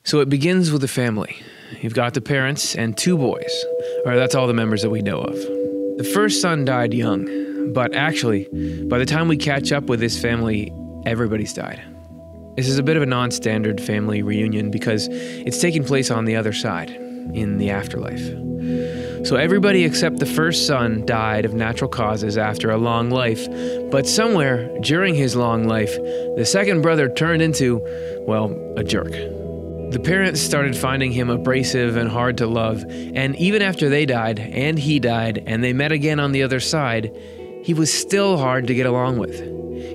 So it begins with a family. You've got the parents and 2 boys, or that's all the members that we know of. The first son died young, but actually, by the time we catch up with this family, everybody's died. This is a bit of a non-standard family reunion because it's taking place on the other side, in the afterlife. So everybody except the first son died of natural causes after a long life, but somewhere during his long life, the second brother turned into, well, a jerk. The parents started finding him abrasive and hard to love, and even after they died, and he died, and they met again on the other side, he was still hard to get along with.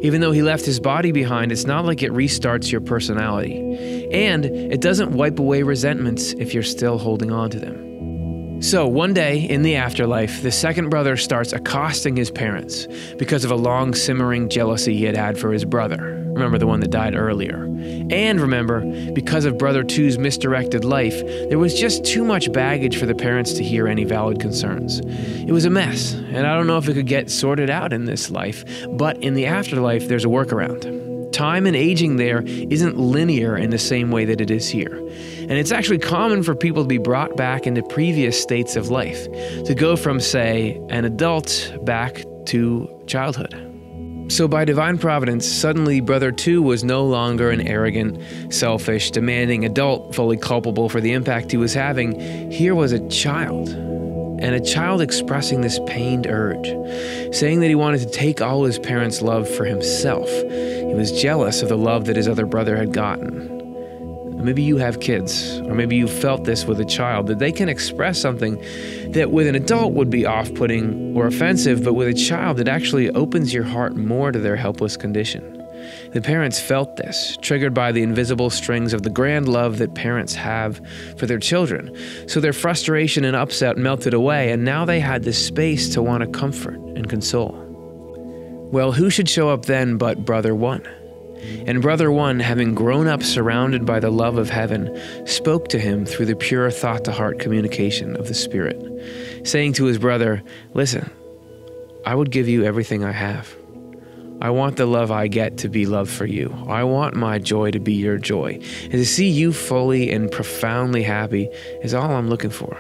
Even though he left his body behind, it's not like it restarts your personality. And it doesn't wipe away resentments if you're still holding on to them. So one day, in the afterlife, the second brother starts accosting his parents because of a long simmering jealousy he had for his brother. Remember, the one that died earlier. And remember, because of brother two's misdirected life, there was just too much baggage for the parents to hear any valid concerns. It was a mess, and I don't know if it could get sorted out in this life, but in the afterlife, there's a workaround. Time and aging there isn't linear in the same way that it is here. And it's actually common for people to be brought back into previous states of life, to go from, say, an adult back to childhood. So by divine providence, suddenly brother 2 was no longer an arrogant, selfish, demanding adult fully culpable for the impact he was having. Here was a child, and a child expressing this pained urge, saying that he wanted to take all his parents' love for himself. He was jealous of the love that his other brother had gotten. Maybe you have kids, or maybe you felt this with a child, that they can express something that with an adult would be off-putting or offensive, but with a child it actually opens your heart more to their helpless condition. The parents felt this, triggered by the invisible strings of the grand love that parents have for their children. So their frustration and upset melted away, and now they had this space to want to comfort and console. Well, who should show up then but brother 1? And brother 1, having grown up surrounded by the love of heaven, spoke to him through the pure thought-to-heart communication of the Spirit, saying to his brother, "Listen, I would give you everything I have. I want the love I get to be love for you. I want my joy to be your joy. And to see you fully and profoundly happy is all I'm looking for."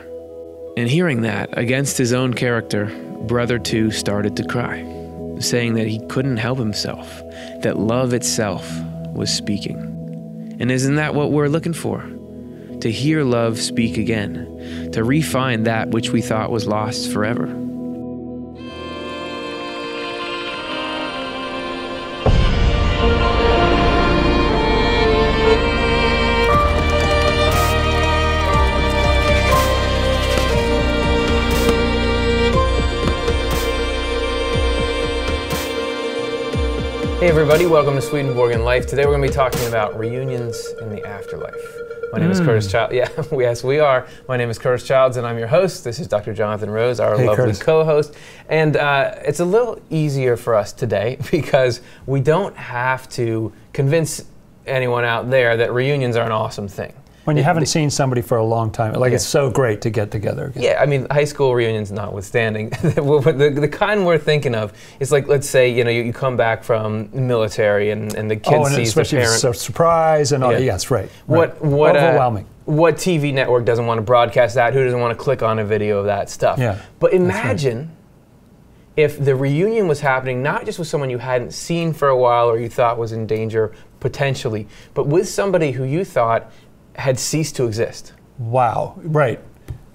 And hearing that, against his own character, brother 2 started to cry, saying that he couldn't help himself, that love itself was speaking. And isn't that what we're looking for? To hear love speak again, to re-find that which we thought was lost forever. Hey everybody, welcome to Swedenborgian Life. Today we're going to be talking about reunions in the afterlife. My name is Curtis Childs. Yeah, yes, we are. My name is Curtis Childs and I'm your host. This is Dr. Jonathan Rose, our lovely co-host. And it's a little easier for us today because we don't have to convince anyone out there that reunions are an awesome thing. When you haven't seen somebody for a long time, like it's so great to get together again. Yeah, I mean, high school reunions notwithstanding, the kind we're thinking of is like, let's say, you come back from the military and the kid sees the parent. Especially surprise and all. Yes, right. Overwhelming. What TV network doesn't want to broadcast that? Who doesn't want to click on a video of that stuff? Yeah. But imagine if the reunion was happening not just with someone you hadn't seen for a while or you thought was in danger potentially, but with somebody who you thought had ceased to exist. Wow, right.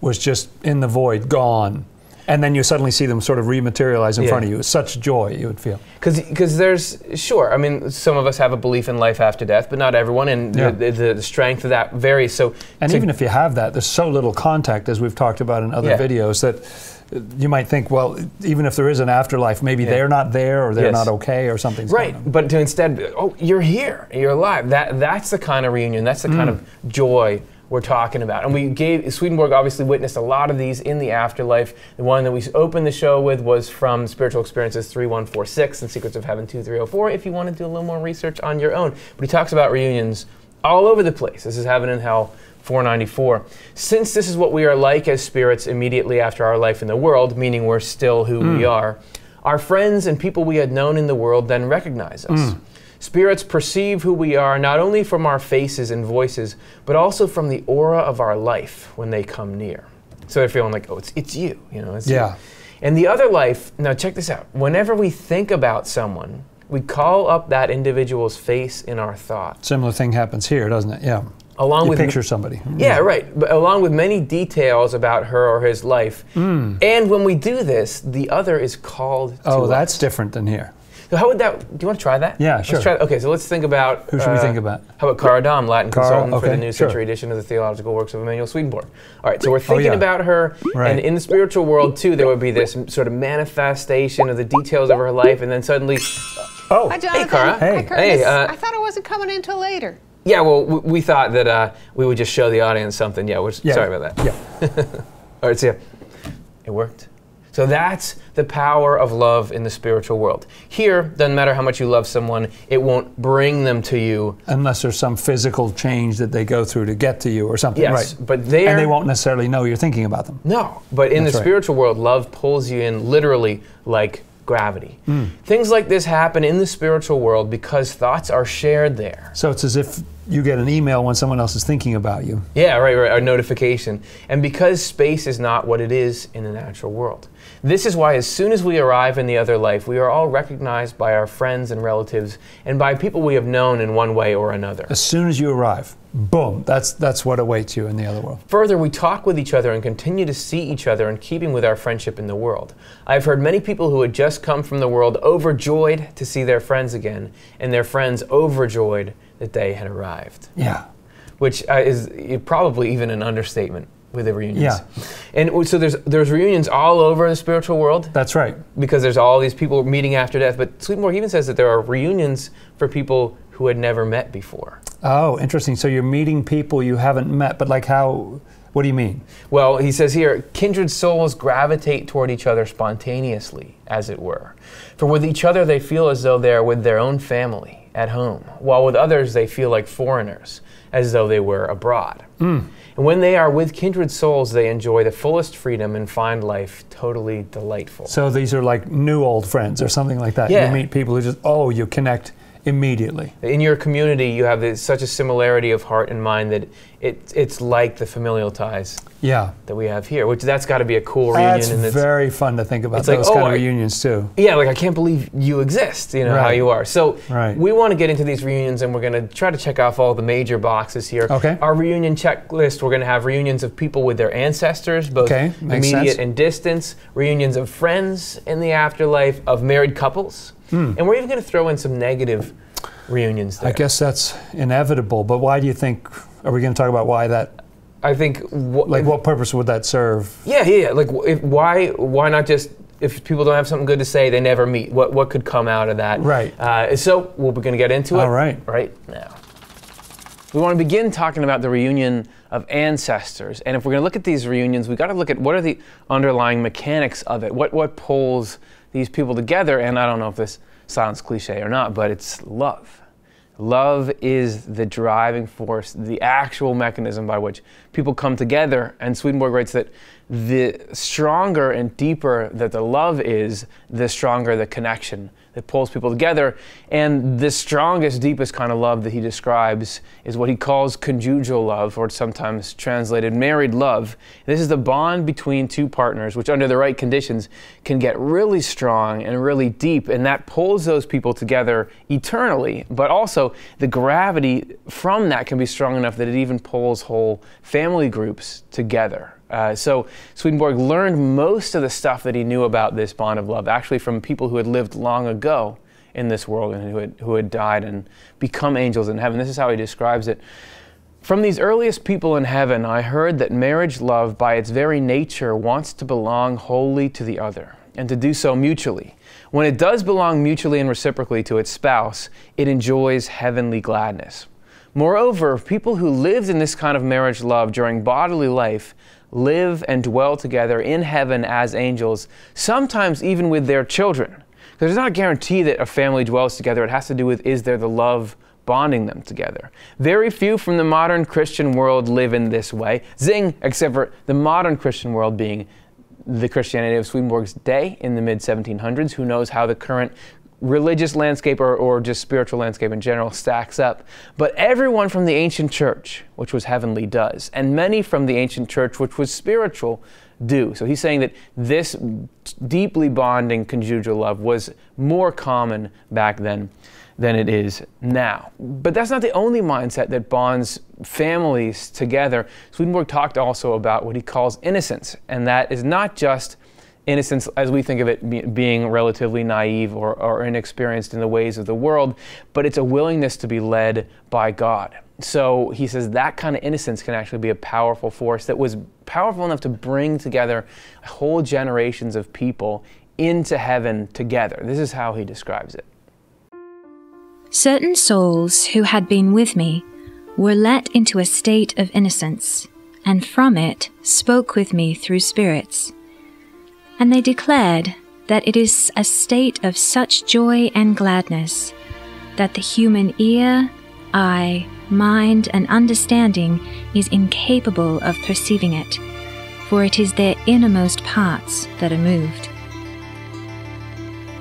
Was just in the void, gone. And then you suddenly see them sort of rematerialize in front of you. It's such joy you would feel. Because there's, sure, I mean, some of us have a belief in life after death, but not everyone, and the strength of that varies. So, and even if you have that, there's so little contact, as we've talked about in other videos, that you might think, well, even if there is an afterlife, maybe they're not there or they're not okay or something's going on. But to instead, oh, you're here, you're alive. That's the kind of reunion, that's the kind of joy we're talking about. And Swedenborg obviously witnessed a lot of these in the afterlife. The one that we opened the show with was from Spiritual Experiences 3146 and Secrets of Heaven 2304, if you want to do a little more research on your own. But he talks about reunions all over the place. This is Heaven and Hell 494. Since this is what we are like as spirits immediately after our life in the world, meaning we're still who we are, our friends and people we had known in the world then recognize us. Spirits perceive who we are not only from our faces and voices, but also from the aura of our life when they come near. So they're feeling like, oh, it's you, it's you. And the other life, now check this out. Whenever we think about someone, we call up that individual's face in our thought. Similar thing happens here, doesn't it? Yeah. Along with picture somebody. Yeah, right. But along with many details about her or his life. And when we do this, the other is called to us. That's different than here. So how would that, do you want to try that? Yeah, sure. Let's try, okay, so let's think about... Who should we think about? How about Cara Dom, Latin consultant for the New Sure. Century edition of the Theological Works of Emanuel Swedenborg. All right, so we're thinking about her, and in the spiritual world, too, there would be this sort of manifestation of the details of her life, and then suddenly... Oh, hi, Jonathan. Hey, Cara. Hey. Hi, Curtis. Hey, I thought I wasn't coming in until later. Yeah, well, we thought that we would just show the audience something. Yeah, sorry about that. Yeah. All right, so it worked. So that's the power of love in the spiritual world. Here, doesn't matter how much you love someone, it won't bring them to you. Unless there's some physical change that they go through to get to you or something. Yes, right. But there... And they won't necessarily know you're thinking about them. No, but in the spiritual world, love pulls you in literally like gravity. Things like this happen in the spiritual world because thoughts are shared there. So it's as if you get an email when someone else is thinking about you. Yeah, right, a notification. And because space is not what it is in the natural world. This is why as soon as we arrive in the other life, we are all recognized by our friends and relatives and by people we have known in one way or another. As soon as you arrive, boom, that's what awaits you in the other world. Further, we talk with each other and continue to see each other in keeping with our friendship in the world. I've heard many people who had just come from the world overjoyed to see their friends again, and their friends overjoyed that they had arrived. Yeah. Which is probably even an understatement with the reunions. Yeah. And so there's reunions all over the spiritual world. That's right. Because there's all these people meeting after death. But Swedenborg even says that there are reunions for people who had never met before. Oh, interesting. So you're meeting people you haven't met, but like how, what do you mean? Well, he says here, kindred souls gravitate toward each other spontaneously, as it were. For with each other they feel as though they are with their own family at home, while with others they feel like foreigners, as though they were abroad. And when they are with kindred souls, they enjoy the fullest freedom and find life totally delightful. So these are like new old friends or something like that. Yeah. You meet people who just, you connect immediately. In your community, you have such a similarity of heart and mind that it's like the familial ties that we have here, which that's got to be a cool reunion. That's very fun to think about it's those like, kind of reunions too. Yeah, like I can't believe you exist, how you are. So we want to get into these reunions and we're going to try to check off all the major boxes here. Okay. Our reunion checklist, we're going to have reunions of people with their ancestors, both immediate and distant, reunions of friends in the afterlife, of married couples, and we're even going to throw in some negative reunions there. I guess that's inevitable, but why do you think, are we going to talk about why that? I think... what purpose would that serve? Yeah. Like, why not just, if people don't have something good to say, they never meet? What could come out of that? Right. So we're going to get into it. All right. Right now. We want to begin talking about the reunion of ancestors. And if we're going to look at these reunions, we've got to look at what are the underlying mechanics of it. What pulls these people together? And I don't know if this sounds cliche or not, but it's love. Love is the driving force, the actual mechanism by which people come together. And Swedenborg writes that the stronger and deeper that the love is, the stronger the connection that pulls people together. And the strongest, deepest kind of love that he describes is what he calls conjugal love, or it's sometimes translated married love. This is the bond between two partners, which under the right conditions can get really strong and really deep, and that pulls those people together eternally. But also, the gravity from that can be strong enough that it even pulls whole family groups together. So Swedenborg learned most of the stuff that he knew about this bond of love actually from people who had lived long ago in this world and who had died and become angels in heaven. This is how he describes it. From these earliest people in heaven, I heard that marriage love by its very nature wants to belong wholly to the other and to do so mutually. When it does belong mutually and reciprocally to its spouse, it enjoys heavenly gladness. Moreover, people who lived in this kind of marriage love during bodily life live and dwell together in heaven as angels, sometimes even with their children. Because there's not a guarantee that a family dwells together. It has to do with, is there the love bonding them together? Very few from the modern Christian world live in this way. Zing, except for the modern Christian world being the Christianity of Swedenborg's day in the mid-1700s. Who knows how the current religious landscape or just spiritual landscape in general stacks up. But everyone from the ancient church, which was heavenly, does. And many from the ancient church, which was spiritual, do. So he's saying that this deeply bonding conjugal love was more common back then than it is now. But that's not the only mindset that bonds families together. Swedenborg talked also about what he calls innocence, and that is not just innocence as we think of it being relatively naive or inexperienced in the ways of the world, but it's a willingness to be led by God. So he says that kind of innocence can actually be a powerful force that was powerful enough to bring together whole generations of people into heaven together. This is how he describes it. Certain souls who had been with me were let into a state of innocence, and from it spoke with me through spirits. And they declared that it is a state of such joy and gladness that the human ear, eye, mind, and understanding is incapable of perceiving it, for it is their innermost parts that are moved.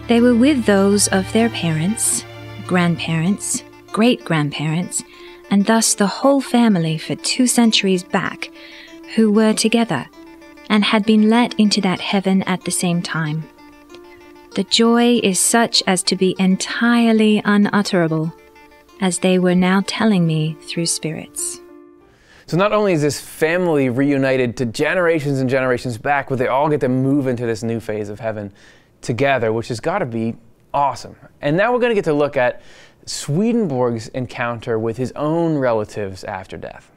They were with those of their parents, grandparents, great-grandparents, and thus the whole family for 2 centuries back, who were together, and had been let into that heaven at the same time. The joy is such as to be entirely unutterable, as they were now telling me through spirits. So not only is this family reunited to generations and generations back, but they all get to move into this new phase of heaven together, which has got to be awesome. And now we're going to get to look at Swedenborg's encounter with his own relatives after death.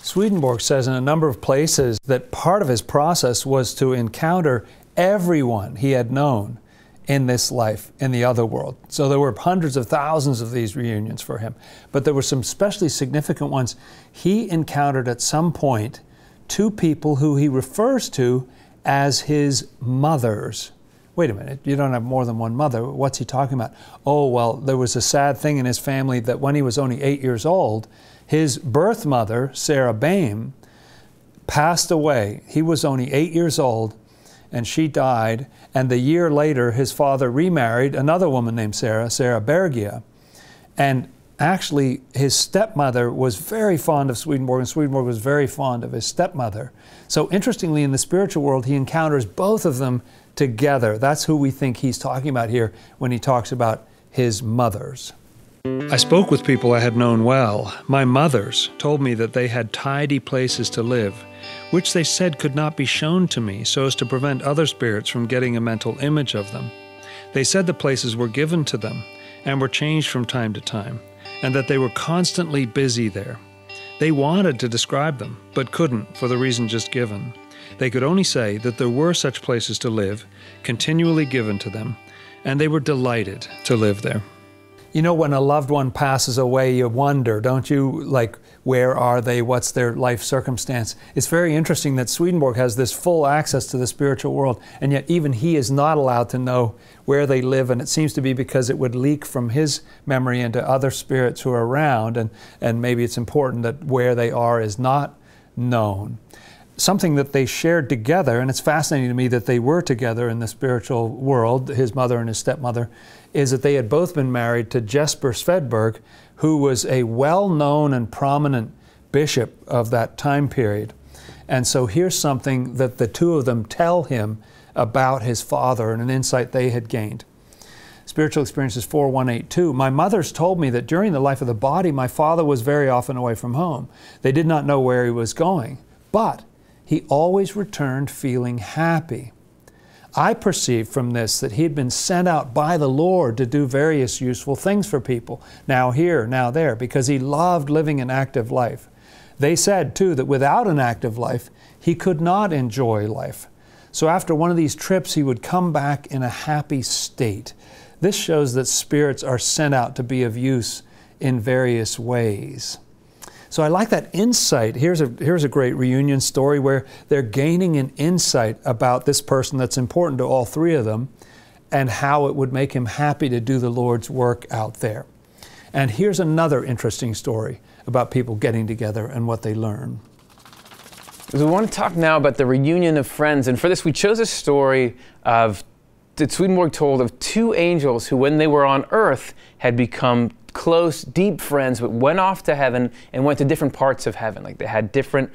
Swedenborg says in a number of places that part of his process was to encounter everyone he had known in this life, in the other world. So there were hundreds of thousands of these reunions for him. But there were some especially significant ones. He encountered at some point 2 people who he refers to as his mothers. Wait a minute, you don't have more than one mother. What's he talking about? Oh, well, there was a sad thing in his family that when he was only 8 years old, his birth mother, Sarah Boehm, passed away. He was only 8 years old, and she died. And the year later, his father remarried another woman named Sarah Bergia. And actually, his stepmother was very fond of Swedenborg, and Swedenborg was very fond of his stepmother. So interestingly, in the spiritual world, he encounters both of them together. That's who we think he's talking about here when he talks about his mothers. I spoke with people I had known well. My mothers told me that they had tidy places to live, which they said could not be shown to me so as to prevent other spirits from getting a mental image of them. They said the places were given to them and were changed from time to time, and that they were constantly busy there. They wanted to describe them, but couldn't for the reason just given. They could only say that there were such places to live, continually given to them, and they were delighted to live there. You know, when a loved one passes away, you wonder, don't you, like, where are they? What's their life circumstance? It's very interesting that Swedenborg has this full access to the spiritual world, and yet even he is not allowed to know where they live, and it seems to be because it would leak from his memory into other spirits who are around, and maybe it's important that where they are is not known. Something that they shared together, and it's fascinating to me that they were together in the spiritual world, his mother and his stepmother, is that they had both been married to Jesper Svedberg, who was a well-known and prominent bishop of that time period. And so here's something that the 2 of them tell him about his father and an insight they had gained. Spiritual Experiences 4182. My mothers told me that during the life of the body, my father was very often away from home. They did not know where he was going, but he always returned feeling happy. I perceived from this that he had been sent out by the Lord to do various useful things for people, now here, now there, because he loved living an active life. They said, too, that without an active life, he could not enjoy life. So after one of these trips, he would come back in a happy state. This shows that spirits are sent out to be of use in various ways. So I like that insight. Here's a great reunion story where they're gaining an insight about this person that's important to all 3 of them and how it would make him happy to do the Lord's work out there. And here's another interesting story about people getting together and what they learn. We want to talk now about the reunion of friends, and for this we chose a story of Swedenborg told of two angels who, when they were on earth, had become close, deep friends, but went off to heaven and went to different parts of heaven. Like they had different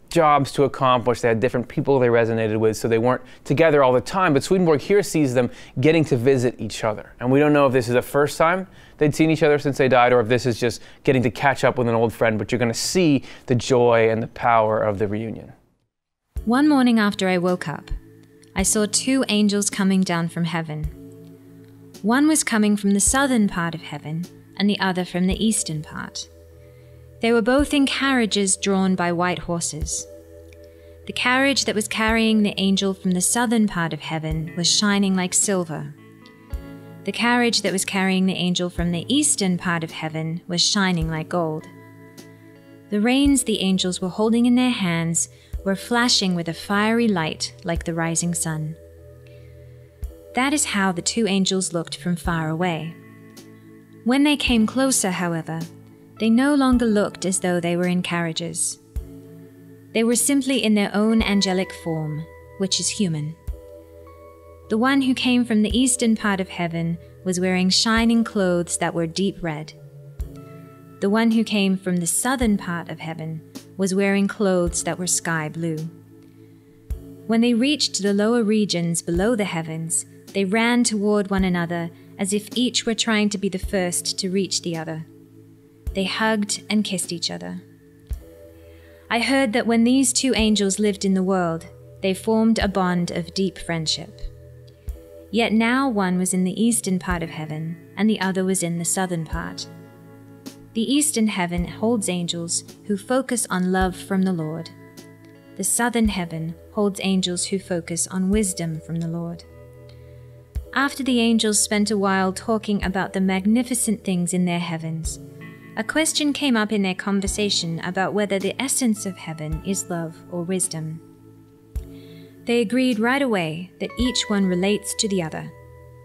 jobs to accomplish, they had different people they resonated with, so they weren't together all the time. But Swedenborg here sees them getting to visit each other. And we don't know if this is the first time they'd seen each other since they died, or if this is just getting to catch up with an old friend, but you're going to see the joy and the power of the reunion. One morning after I woke up, I saw two angels coming down from heaven. One was coming from the southern part of heaven, and the other from the eastern part. They were both in carriages drawn by white horses. The carriage that was carrying the angel from the southern part of heaven was shining like silver. The carriage that was carrying the angel from the eastern part of heaven was shining like gold. The reins the angels were holding in their hands were flashing with a fiery light like the rising sun. That is how the two angels looked from far away. When they came closer, however, they no longer looked as though they were in carriages. They were simply in their own angelic form, which is human. The one who came from the eastern part of heaven was wearing shining clothes that were deep red. The one who came from the southern part of heaven was wearing clothes that were sky blue. When they reached the lower regions below the heavens, they ran toward one another as if each were trying to be the first to reach the other. They hugged and kissed each other. I heard that when these two angels lived in the world, they formed a bond of deep friendship. Yet now one was in the eastern part of heaven, and the other was in the southern part. The eastern heaven holds angels who focus on love from the Lord. The southern heaven holds angels who focus on wisdom from the Lord. After the angels spent a while talking about the magnificent things in their heavens, a question came up in their conversation about whether the essence of heaven is love or wisdom. They agreed right away that each one relates to the other,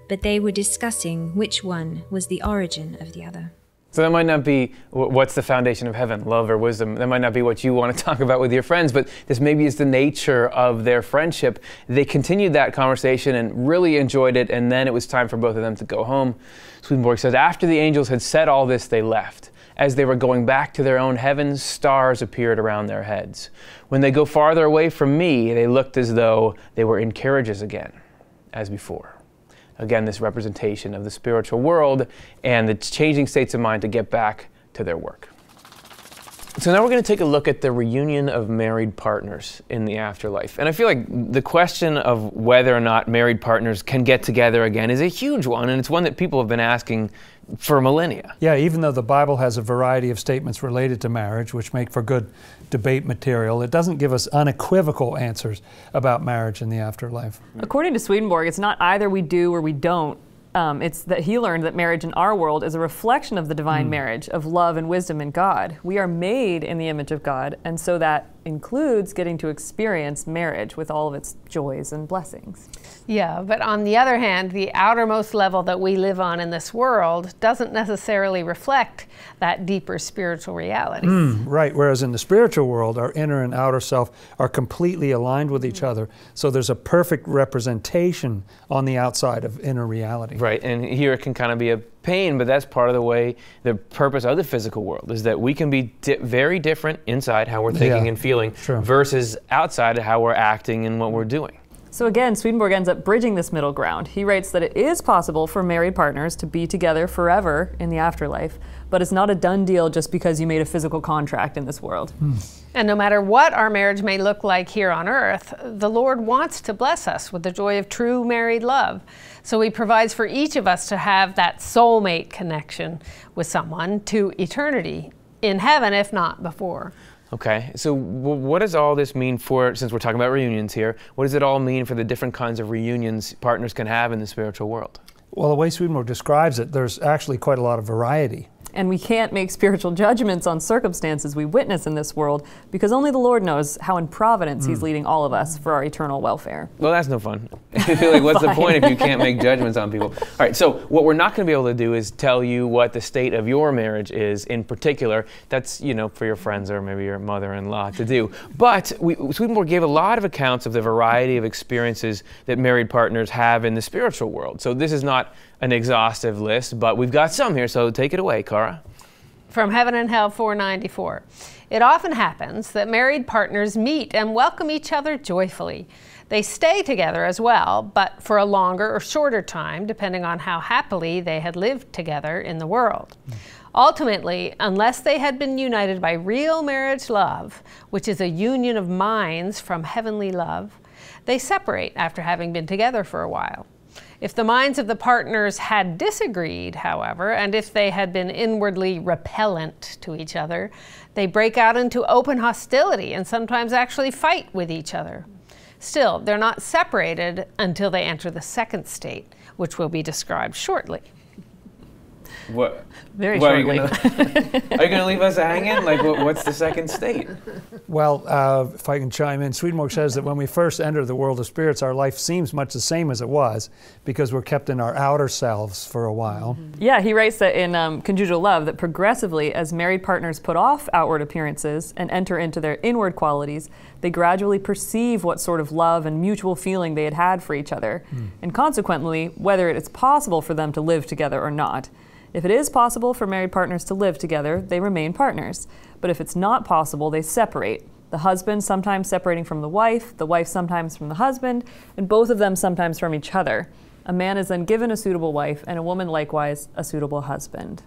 but they were discussing which one was the origin of the other. So that might not be what's the foundation of heaven, love or wisdom. That might not be what you want to talk about with your friends, but this maybe is the nature of their friendship. They continued that conversation and really enjoyed it, and then it was time for both of them to go home. Swedenborg says, after the angels had said all this, they left. As they were going back to their own heavens, stars appeared around their heads. When they go farther away from me, they looked as though they were in carriages again, as before. Again, this representation of the spiritual world and the changing states of mind to get back to their work. So now we're going to take a look at the reunion of married partners in the afterlife. And I feel like the question of whether or not married partners can get together again is a huge one, and it's one that people have been asking for millennia. Yeah, even though the Bible has a variety of statements related to marriage, which make for good debate material, it doesn't give us unequivocal answers about marriage in the afterlife. According to Swedenborg, it's not either we do or we don't. It's that he learned that marriage in our world is a reflection of the divine marriage of love and wisdom in God. We are made in the image of God, and so that includes getting to experience marriage with all of its joys and blessings. Yeah, but on the other hand, the outermost level that we live on in this world doesn't necessarily reflect that deeper spiritual reality. Right, whereas in the spiritual world, our inner and outer self are completely aligned with each other, so there's a perfect representation on the outside of inner reality. Right, and here it can kind of be a pain, but that's part of the way, the purpose of the physical world is that we can be very different inside how we're thinking and feeling versus outside of how we're acting and what we're doing. So again, Swedenborg ends up bridging this middle ground. He writes that it is possible for married partners to be together forever in the afterlife, but it's not a done deal just because you made a physical contract in this world. And no matter what our marriage may look like here on earth, the Lord wants to bless us with the joy of true married love. So He provides for each of us to have that soulmate connection with someone to eternity, in heaven if not before. Okay, so what does all this mean for, since we're talking about reunions here, what does it all mean for the different kinds of reunions partners can have in the spiritual world? Well, the way Swedenborg describes it, there's actually quite a lot of variety. And we can't make spiritual judgments on circumstances we witness in this world, because only the Lord knows how in providence He's leading all of us for our eternal welfare. Well, that's no fun. I feel like, what's the point if you can't make judgments on people? All right, so what we're not going to be able to do is tell you what the state of your marriage is in particular. That's, you know, for your friends or maybe your mother-in-law to do. But Swedenborg gave a lot of accounts of the variety of experiences that married partners have in the spiritual world. So this is not an exhaustive list, but we've got some here, so take it away, Cara. From Heaven and Hell 494. It often happens that married partners meet and welcome each other joyfully. They stay together as well, but for a longer or shorter time, depending on how happily they had lived together in the world. Ultimately, unless they had been united by real marriage love, which is a union of minds from heavenly love, they separate after having been together for a while. If the minds of the partners had disagreed, however, and if they had been inwardly repellent to each other, they break out into open hostility and sometimes actually fight with each other. Still, they're not separated until they enter the second state, which will be described shortly. What? Very shortly. Are you going to leave us hanging? Like, what's the second state? Well, if I can chime in, Swedenborg says that when we first enter the world of spirits, our life seems much the same as it was because we're kept in our outer selves for a while. Yeah, he writes that in Conjugal Love that progressively, as married partners put off outward appearances and enter into their inward qualities, they gradually perceive what sort of love and mutual feeling they had had for each other, and consequently, whether it is possible for them to live together or not. If it is possible for married partners to live together, they remain partners. But if it's not possible, they separate. The husband sometimes separating from the wife sometimes from the husband, and both of them sometimes from each other. A man is then given a suitable wife, and a woman likewise a suitable husband.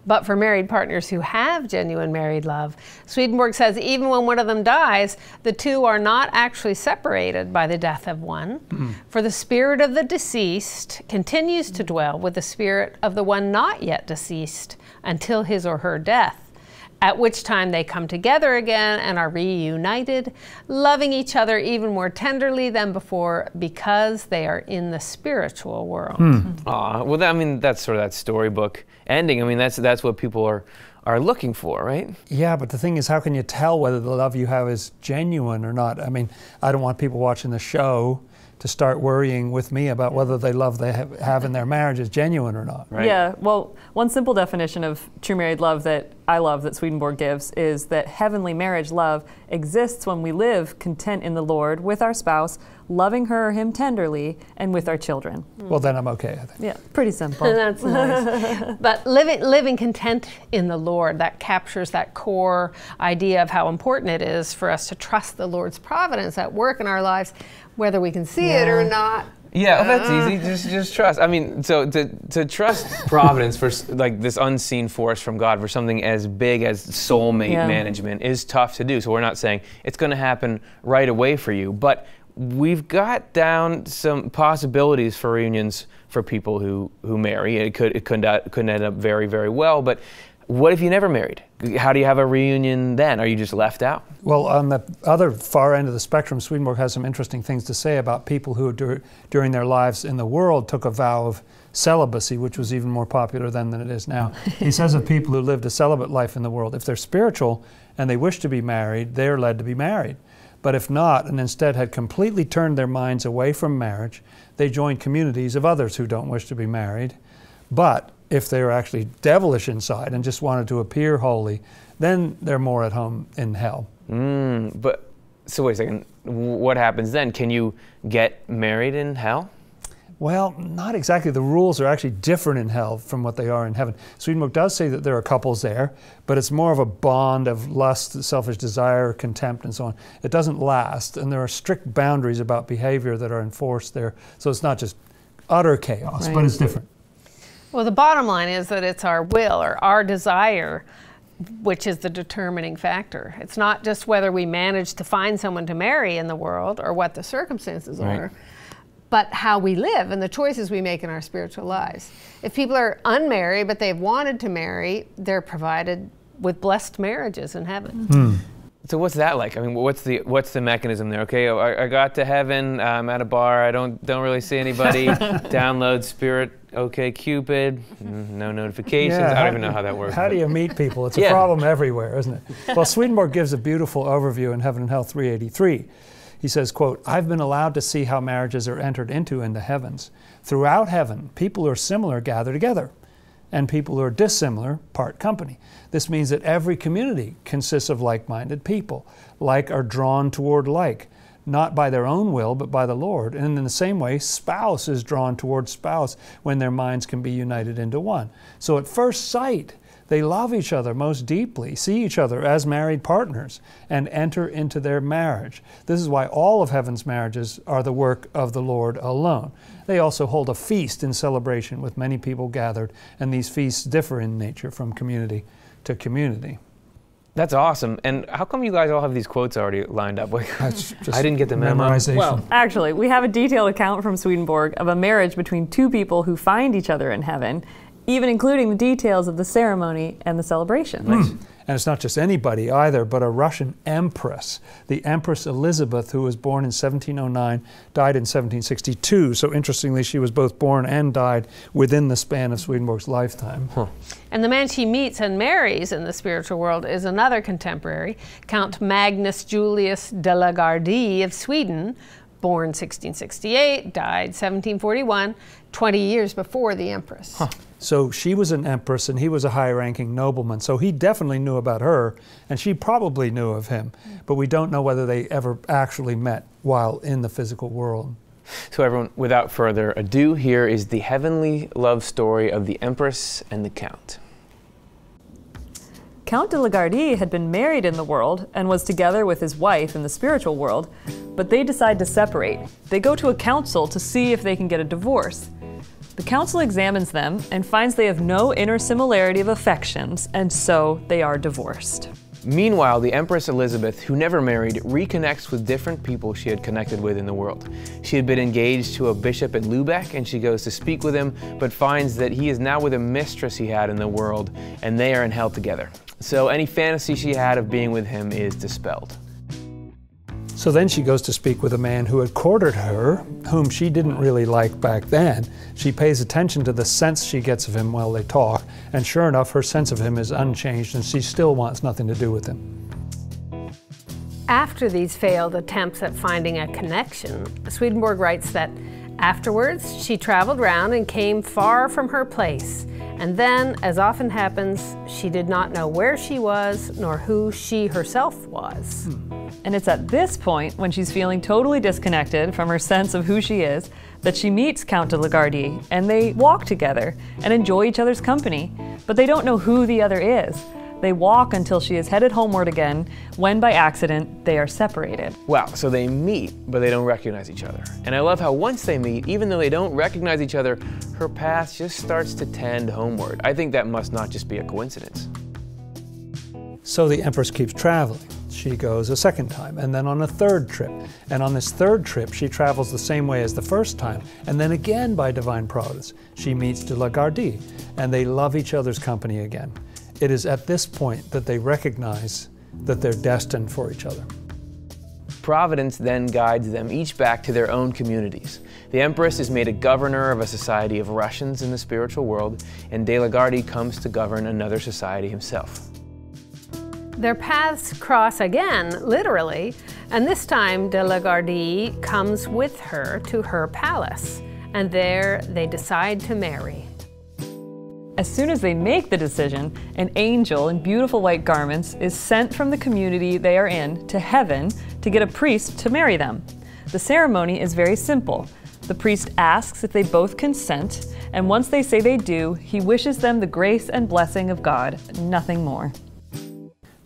But for married partners who have genuine married love, Swedenborg says even when one of them dies, the two are not actually separated by the death of one. For the spirit of the deceased continues to dwell with the spirit of the one not yet deceased until his or her death, at which time they come together again and are reunited, loving each other even more tenderly than before because they are in the spiritual world. Well, I mean, that's sort of that storybook ending. I mean, that's what people are looking for, right? Yeah, but the thing is, how can you tell whether the love you have is genuine or not? I mean, I don't want people watching the show to start worrying with me about whether the love they have in their marriage is genuine or not. Right. Yeah, well, one simple definition of true married love that I love that Swedenborg gives is that heavenly marriage love exists when we live content in the Lord with our spouse, loving her or him tenderly, and with our children. Well, then I'm okay, I think. Yeah, pretty simple. That's nice. But living content in the Lord, that captures that core idea of how important it is for us to trust the Lord's providence at work in our lives, whether we can see it or not. Yeah, that's easy. Just trust. I mean, so to trust providence for like this unseen force from God for something as big as soulmate management is tough to do. So we're not saying it's going to happen right away for you, but we've got down some possibilities for reunions for people who marry. It could end up very, very well, but what if you never married? How do you have a reunion then? Are you just left out? Well, on the other far end of the spectrum, Swedenborg has some interesting things to say about people who during their lives in the world took a vow of celibacy, which was even more popular then than it is now. He says of people who lived a celibate life in the world, if they're spiritual and they wish to be married, they're led to be married. But if not, and instead had completely turned their minds away from marriage, they join communities of others who don't wish to be married. But if they're actually devilish inside and just wanted to appear holy, then they're more at home in hell. But, so wait a second, what happens then? Can you get married in hell? Well, not exactly. The rules are actually different in hell from what they are in heaven. Swedenborg does say that there are couples there, but it's more of a bond of lust, selfish desire, contempt, and so on. It doesn't last, and there are strict boundaries about behavior that are enforced there. So it's not just utter chaos, but it's different. Well, the bottom line is that it's our will or our desire which is the determining factor. It's not just whether we manage to find someone to marry in the world or what the circumstances are, but how we live and the choices we make in our spiritual lives. If people are unmarried but they've wanted to marry, they're provided with blessed marriages in heaven. So what's that like? I mean, what's the mechanism there? Okay, I got to heaven. I'm at a bar. I don't really see anybody. Download Spirit. Okay, Cupid. No notifications. Yeah, I don't even know how that works. How do you meet people? It's a problem everywhere, isn't it? Well, Swedenborg gives a beautiful overview in Heaven and Hell 383. He says, quote, "I've been allowed to see how marriages are entered into in the heavens. Throughout heaven, people who are similar gather together, and people who are dissimilar part company. This means that every community consists of like-minded people. Like are drawn toward like, not by their own will, but by the Lord. And in the same way, spouse is drawn toward spouse when their minds can be united into one. So at first sight, they love each other most deeply, see each other as married partners, and enter into their marriage. This is why all of heaven's marriages are the work of the Lord alone. They also hold a feast in celebration with many people gathered, and these feasts differ in nature from community to community." That's awesome. And how come you guys all have these quotes already lined up? Like, That's just I didn't get the memo. memorization. Well, actually, we have a detailed account from Swedenborg of a marriage between two people who find each other in heaven, even including the details of the ceremony and the celebration. And it's not just anybody either, but a Russian empress, the Empress Elizabeth, who was born in 1709, died in 1762. So interestingly, she was both born and died within the span of Swedenborg's lifetime. And the man she meets and marries in the spiritual world is another contemporary, Count Magnus Julius de la Gardie of Sweden, born 1668, died 1741, 20 years before the Empress. So she was an empress and he was a high-ranking nobleman. So he definitely knew about her, and she probably knew of him. But we don't know whether they ever actually met while in the physical world. So everyone, without further ado, here is the heavenly love story of the Empress and the Count. Count de la Gardie had been married in the world and was together with his wife in the spiritual world, but they decide to separate. They go to a council to see if they can get a divorce. The council examines them and finds they have no inner similarity of affections, and so they are divorced. Meanwhile, the Empress Elizabeth, who never married, reconnects with different people she had connected with in the world. She had been engaged to a bishop in Lubeck, and she goes to speak with him, but finds that he is now with a mistress he had in the world, and they are in hell together. So any fantasy she had of being with him is dispelled. So then she goes to speak with a man who had courted her, whom she didn't really like back then. She pays attention to the sense she gets of him while they talk, and sure enough, her sense of him is unchanged, and she still wants nothing to do with him. After these failed attempts at finding a connection, Swedenborg writes that afterwards she traveled round and came far from her place. And then, as often happens, she did not know where she was nor who she herself was. And it's at this point, when she's feeling totally disconnected from her sense of who she is, that she meets Count de la Gardie, and they walk together and enjoy each other's company. But they don't know who the other is. They walk until she is headed homeward again, when by accident they are separated. Wow, so they meet, but they don't recognize each other. And I love how once they meet, even though they don't recognize each other, her path just starts to tend homeward. I think that must not just be a coincidence. So the Empress keeps traveling. She goes a second time, and then on a third trip. And on this third trip, she travels the same way as the first time, and then again by divine providence, she meets de la Gardie, and they love each other's company again. It is at this point that they recognize that they're destined for each other. Providence then guides them each back to their own communities. The Empress is made a governor of a society of Russians in the spiritual world, and de la Gardie comes to govern another society himself. Their paths cross again, literally, and this time de la Gardie comes with her to her palace, and there they decide to marry. As soon as they make the decision, an angel in beautiful white garments is sent from the community they are in to heaven to get a priest to marry them. The ceremony is very simple. The priest asks if they both consent, and once they say they do, he wishes them the grace and blessing of God, nothing more.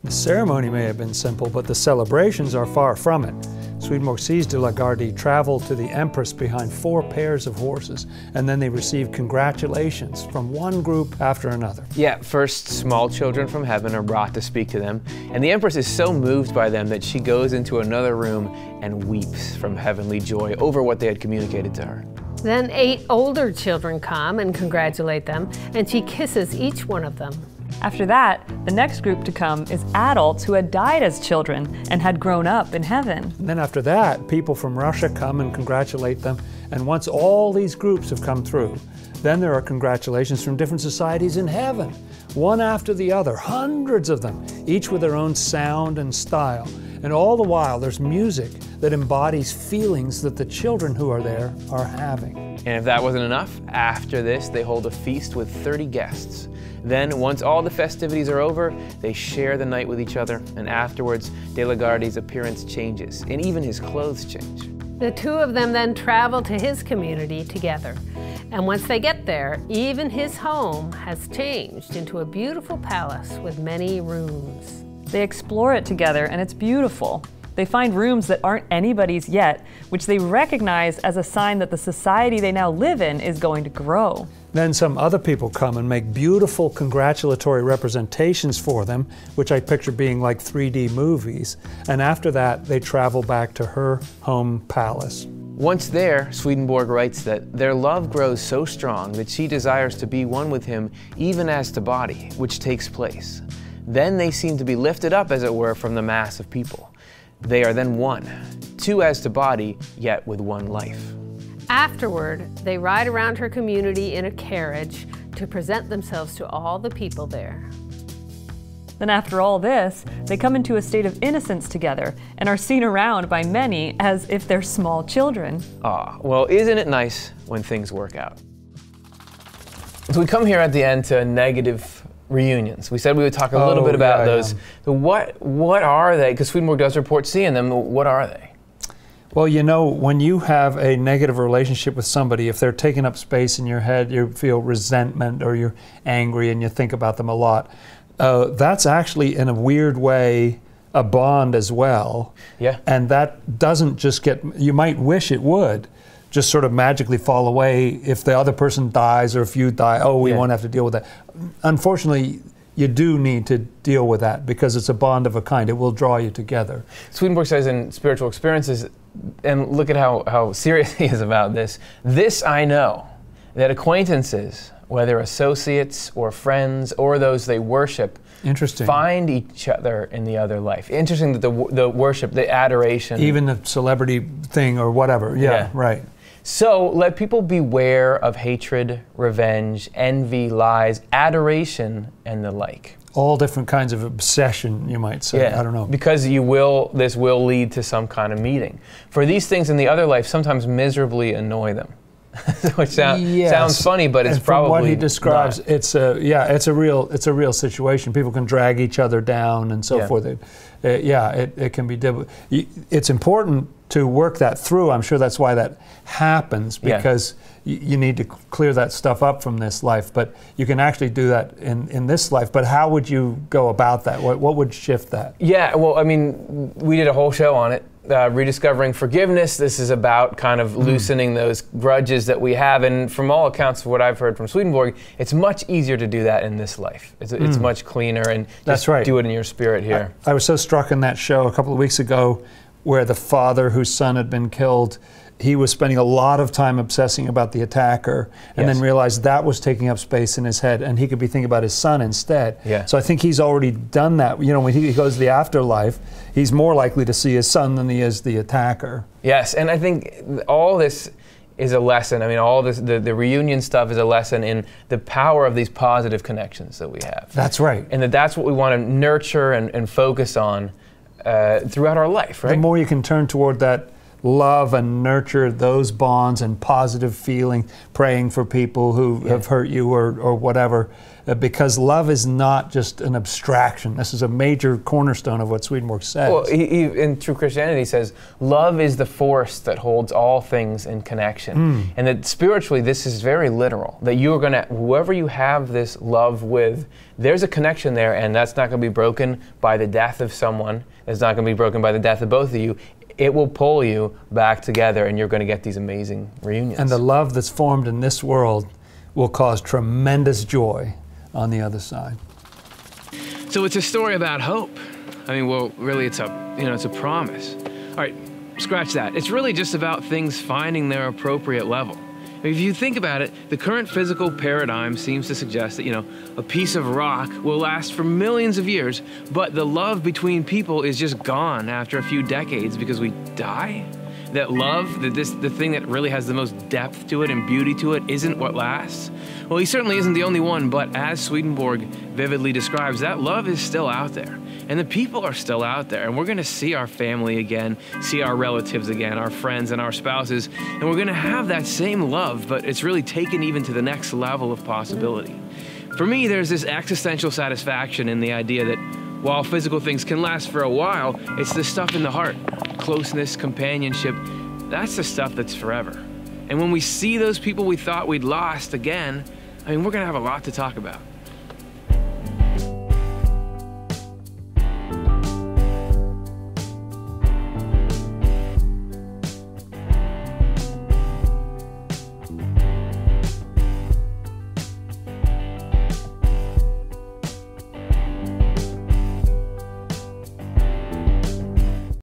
The ceremony may have been simple, but the celebrations are far from it. Swedenborg sees de la Gardie travel to the Empress behind 4 pairs of horses, and then they receive congratulations from one group after another. Yeah, first small children from heaven are brought to speak to them, and the Empress is so moved by them that she goes into another room and weeps from heavenly joy over what they had communicated to her. Then 8 older children come and congratulate them, and she kisses each one of them. After that, the next group to come is adults who had died as children and had grown up in heaven. And then after that, people from Russia come and congratulate them. And once all these groups have come through, then there are congratulations from different societies in heaven, one after the other, hundreds of them, each with their own sound and style. And all the while, there's music that embodies feelings that the children who are there are having. And if that wasn't enough, after this, they hold a feast with 30 guests. Then, once all the festivities are over, they share the night with each other, and afterwards, De la Garde's appearance changes, and even his clothes change. The two of them then travel to his community together. And once they get there, even his home has changed into a beautiful palace with many rooms. They explore it together, and it's beautiful. They find rooms that aren't anybody's yet, which they recognize as a sign that the society they now live in is going to grow. Then some other people come and make beautiful congratulatory representations for them, which I picture being like 3D movies. And after that, they travel back to her home palace. Once there, Swedenborg writes that their love grows so strong that she desires to be one with him even as to body, which takes place. Then they seem to be lifted up, as it were, from the mass of people. They are then one, two as to body, yet with one life. Afterward, they ride around her community in a carriage to present themselves to all the people there. Then after all this, they come into a state of innocence together and are seen around by many as if they're small children. Ah, well, isn't it nice when things work out? So we come here at the end to negative reunions. We said we would talk a little bit about those. So what are they? Because Swedenborg does report seeing them. What are they? Well, you know, when you have a negative relationship with somebody, if they're taking up space in your head, you feel resentment or you're angry and you think about them a lot, that's actually, in a weird way, a bond as well. Yeah. And that doesn't just get, you might wish it would, just sort of magically fall away if the other person dies or if you die, we won't have to deal with that. Unfortunately, you do need to deal with that because it's a bond of a kind. It will draw you together. Swedenborg says in Spiritual Experiences, and look at how serious he is about this, "This I know, that acquaintances, whether associates or friends or those they worship, find each other in the other life." Interesting that the worship, the adoration. Even the celebrity thing or whatever. Yeah, right. So let people beware of hatred, revenge, envy, lies, adoration, and the like. All different kinds of obsession, you might say. I don't know. Because this will lead to some kind of meeting. For these things in the other life sometimes miserably annoy them. Which sounds funny, but it's probably from what he describes, not. it's a real situation. People can drag each other down and so forth. It can be difficult. It's important to work that through. I'm sure that's why that happens, because you need to clear that stuff up from this life. But you can actually do that in this life. But how would you go about that? What would shift that? Yeah, well, I mean, we did a whole show on it. Rediscovering forgiveness. This is about kind of loosening those grudges that we have, and from all accounts of what I've heard from Swedenborg, it's much easier to do that in this life. It's much cleaner, and just do it in your spirit here. I was so struck in that show a couple of weeks ago where the father whose son had been killed, he was spending a lot of time obsessing about the attacker, and then realized that was taking up space in his head, and he could be thinking about his son instead. So I think he's already done that. You know, when he goes to the afterlife, he's more likely to see his son than he is the attacker. Yes, and I think all this is a lesson. I mean, all this, the reunion stuff is a lesson in the power of these positive connections that we have. That's right. And that's what we want to nurture and focus on throughout our life, right? The more you can turn toward that love and nurture those bonds and positive feeling, praying for people who have hurt you or whatever, because love is not just an abstraction. This is a major cornerstone of what Swedenborg says. Well, he in True Christianity says, love is the force that holds all things in connection. And that spiritually, this is very literal, that you are going to, whoever you have this love with, there's a connection there, and that's not going to be broken by the death of someone. It's not going to be broken by the death of both of you. It will pull you back together, and you're going to get these amazing reunions. And the love that's formed in this world will cause tremendous joy on the other side. So it's a story about hope. I mean, well, really, it's a promise. All right, scratch that. It's really just about things finding their appropriate level. If you think about it, the current physical paradigm seems to suggest that, a piece of rock will last for millions of years, but the love between people is just gone after a few decades because we die? That love, the thing that really has the most depth to it and beauty to it, isn't what lasts? Well, he certainly isn't the only one, but as Swedenborg vividly describes, that love is still out there. And the people are still out there. And we're going to see our family again, see our relatives again, our friends and our spouses. And we're going to have that same love, but it's really taken even to the next level of possibility. For me, there's this existential satisfaction in the idea that while physical things can last for a while, it's the stuff in the heart, closeness, companionship, that's the stuff that's forever. And when we see those people we thought we'd lost again, we're going to have a lot to talk about.